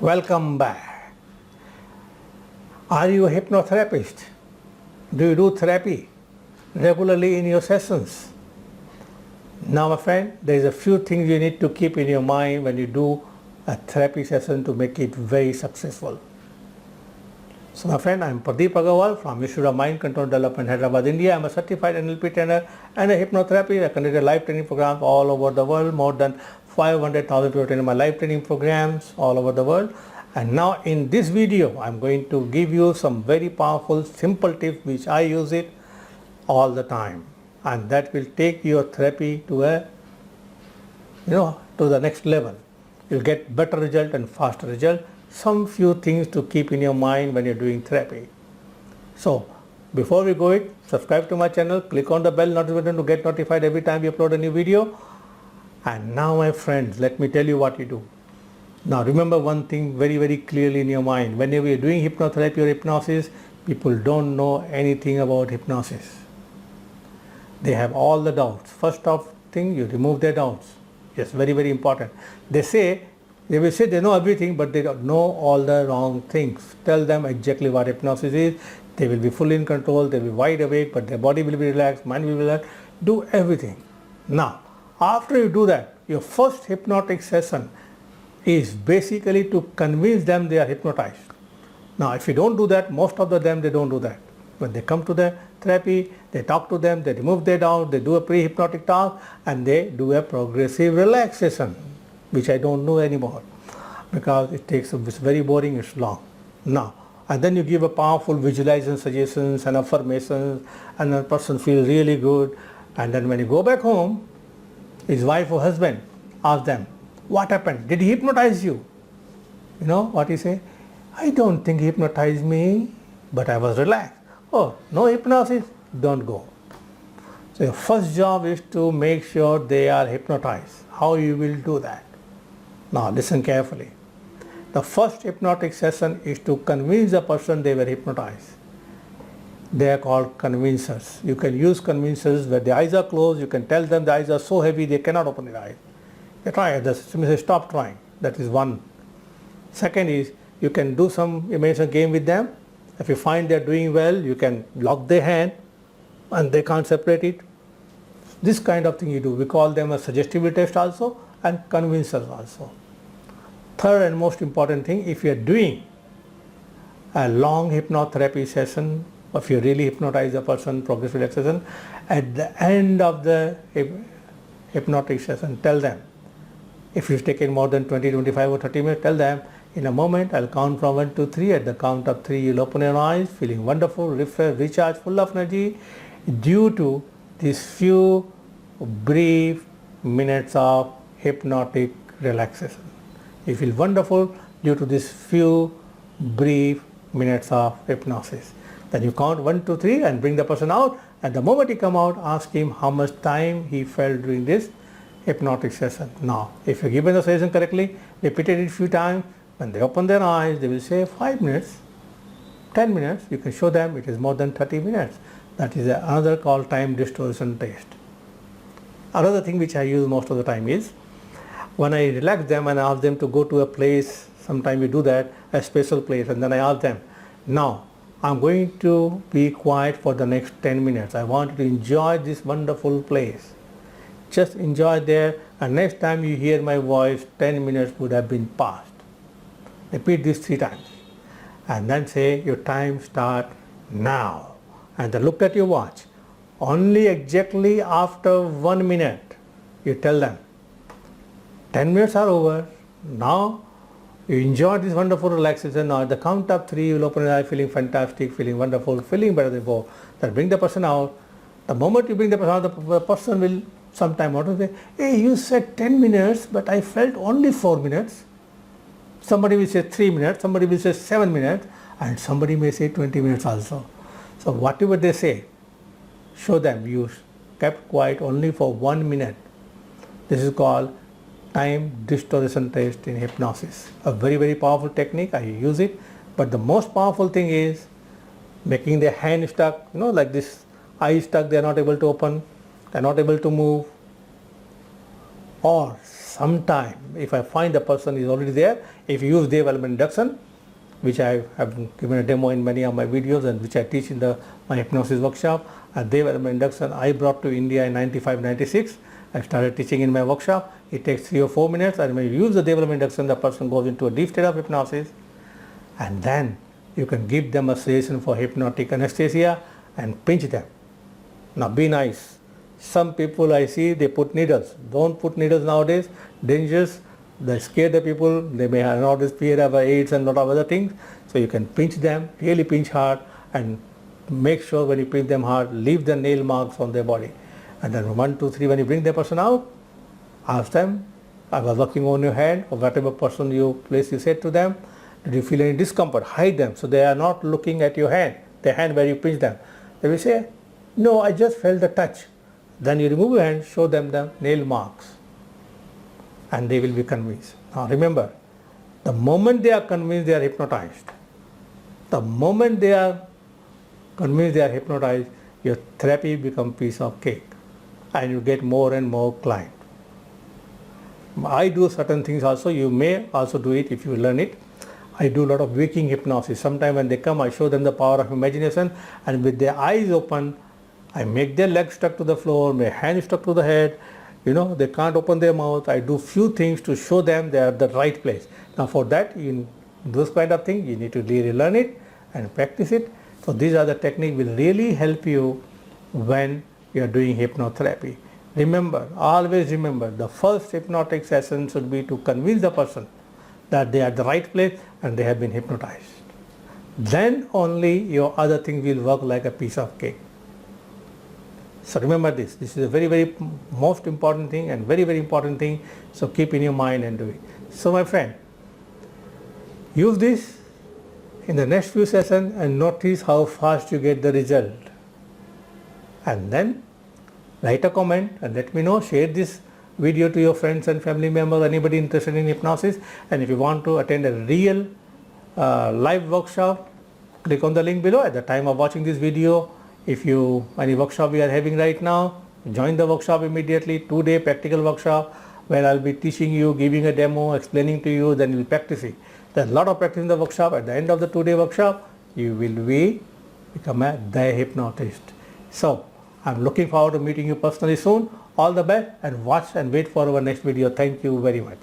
Welcome back. Are you a hypnotherapist? Do you do therapy regularly in your sessions? Now my friend, there is a few things you need to keep in your mind when you do a therapy session to make it very successful. So my friend, I am Pradeep Aggarwal from Institute of Mind Control Development, Hyderabad, India. I am a certified NLP trainer and a hypnotherapy. I conduct live training programs all over the world. More than 500,000 people attend my live training programs all over the world. And now in this video, I am going to give you some very powerful, simple tips which I use it all the time. And that will take your therapy to to the next level. You'll get better result and faster result. Some few things to keep in your mind when you're doing therapy. So before we go subscribe to my channel, click on the bell notification to get notified every time we upload a new video. And now my friends, let me tell you what you do. Now remember one thing very, very clearly in your mind. Whenever you're doing hypnotherapy or hypnosis, people don't know anything about hypnosis. They have all the doubts. First thing, you remove their doubts. Yes, very, very important. They will say they know everything, but they don't know all the wrong things. Tell them exactly what hypnosis is. They will be fully in control. They will be wide awake, but their body will be relaxed, mind will be relaxed. Do everything. Now, after you do that, your first hypnotic session is basically to convince them they are hypnotized. Now, if you don't do that, most of them, they don't do that. When they come to the therapy, they talk to them, they remove their doubt, they do a pre-hypnotic task, and they do a progressive relaxation, which I don't know anymore because it's very boring, it's long. Now, and then you give a powerful visualization suggestions and affirmations, and the person feels really good. And then when you go back home, his wife or husband ask them, what happened? Did he hypnotize you? You know what he say? I don't think he hypnotized me, but I was relaxed. Oh, no hypnosis? Don't go. So your first job is to make sure they are hypnotized. How you will do that? Now listen carefully. The first hypnotic session is to convince the person they were hypnotized. They are called convincers. You can use convincers where the eyes are closed. You can tell them the eyes are so heavy they cannot open their eyes. They try it. You say stop trying. That is one. Second is you can do some imagination game with them. If you find they are doing well, you can lock their hand and they can't separate it. This kind of thing you do. We call them a suggestibility test also and convincers also. Third and most important thing, if you are doing a long hypnotherapy session, if you really hypnotize a person, progressive relaxation, at the end of the hypnotic session, tell them, if you've taken more than 20, 25 or 30 minutes, tell them, in a moment I'll count from 1 to 3. At the count of 3, you'll open your eyes, feeling wonderful, refreshed, recharged, full of energy due to these few brief minutes of hypnotic relaxation. You feel wonderful due to these few brief minutes of hypnosis. Then you count 1, 2, 3 and bring the person out. At the moment he come out, ask him how much time he felt during this hypnotic session. Now, if you given the suggestion correctly, repeated it a few times, when they open their eyes, they will say 5 minutes, 10 minutes. You can show them it is more than 30 minutes. That is another called time distortion test. Another thing which I use most of the time is, when I relax them and ask them to go to a place, sometimes we do that, a special place, and then I ask them, now I'm going to be quiet for the next 10 minutes. I want you to enjoy this wonderful place. Just enjoy there, and next time you hear my voice, 10 minutes would have been passed. Repeat this 3 times. And then say, your time start now. And then look at your watch. Only exactly after 1 minute, you tell them, 10 minutes are over. Now, you enjoy this wonderful relaxation. Now, at the count of 3, you will open your eye feeling fantastic, feeling wonderful, feeling better than before. Then bring the person out. The moment you bring the person out, the person will sometime out and say, hey, you said 10 minutes, but I felt only 4 minutes. Somebody will say 3 minutes, somebody will say 7 minutes, and somebody may say 20 minutes also. So whatever they say, show them you kept quiet only for 1 minute. This is called time distortion test in hypnosis. A very, very powerful technique. I use it. But the most powerful thing is making their hand stuck, like this eye stuck, they are not able to open, they are not able to move. Or sometime, if I find the person is already there, if you use day element induction, which I have given a demo in many of my videos and which I teach in my hypnosis workshop, a day element induction I brought to India in 95-96. I started teaching in my workshop. It takes 3 or 4 minutes, and when you use the day element induction, the person goes into a deep state of hypnosis, and then you can give them a suggestion for hypnotic anesthesia and pinch them. Now be nice. Some people I see, they put needles. Don't put needles nowadays. Dangerous. They scare the people. They may have nowadays fear of AIDS and a lot of other things. So you can pinch them, really pinch hard, and make sure when you pinch them hard, leave the nail marks on their body. And then 1, 2, 3, when you bring the person out, ask them, I was working on your hand, or whatever place you said to them, did you feel any discomfort? Hide them so they are not looking at your hand, the hand where you pinch them. They will say, no, I just felt the touch. Then you remove your hand, show them the nail marks, and they will be convinced. Now remember, the moment they are convinced, they are hypnotized. The moment they are convinced they are hypnotized, your therapy becomes piece of cake, and you get more and more clients. I do certain things also. You may also do it if you learn it. I do a lot of waking hypnosis. Sometimes when they come, I show them the power of imagination, and with their eyes open, I make their legs stuck to the floor, my hand stuck to the head. They can't open their mouth. I do few things to show them they are at the right place. Now for that, those kind of things, you need to really learn it and practice it. So these are the techniques will really help you when you are doing hypnotherapy. Remember, always remember, the first hypnotic session should be to convince the person that they are at the right place and they have been hypnotized. Then only your other things will work like a piece of cake. So remember this. This is a very, very most important thing and very, very important thing. So keep in your mind and do it. So my friend, use this in the next few sessions and notice how fast you get the result. And then write a comment and let me know. Share this video to your friends and family members, anybody interested in hypnosis. And if you want to attend a real live workshop, click on the link below. At the time of watching this video, if any workshop we are having right now, join the workshop immediately. 2-day practical workshop where I'll be teaching you, giving a demo, explaining to you, then you'll practice it. There's a lot of practice in the workshop. At the end of the 2-day workshop, you will become a hypnotist. So I'm looking forward to meeting you personally soon. All the best, and watch and wait for our next video. Thank you very much.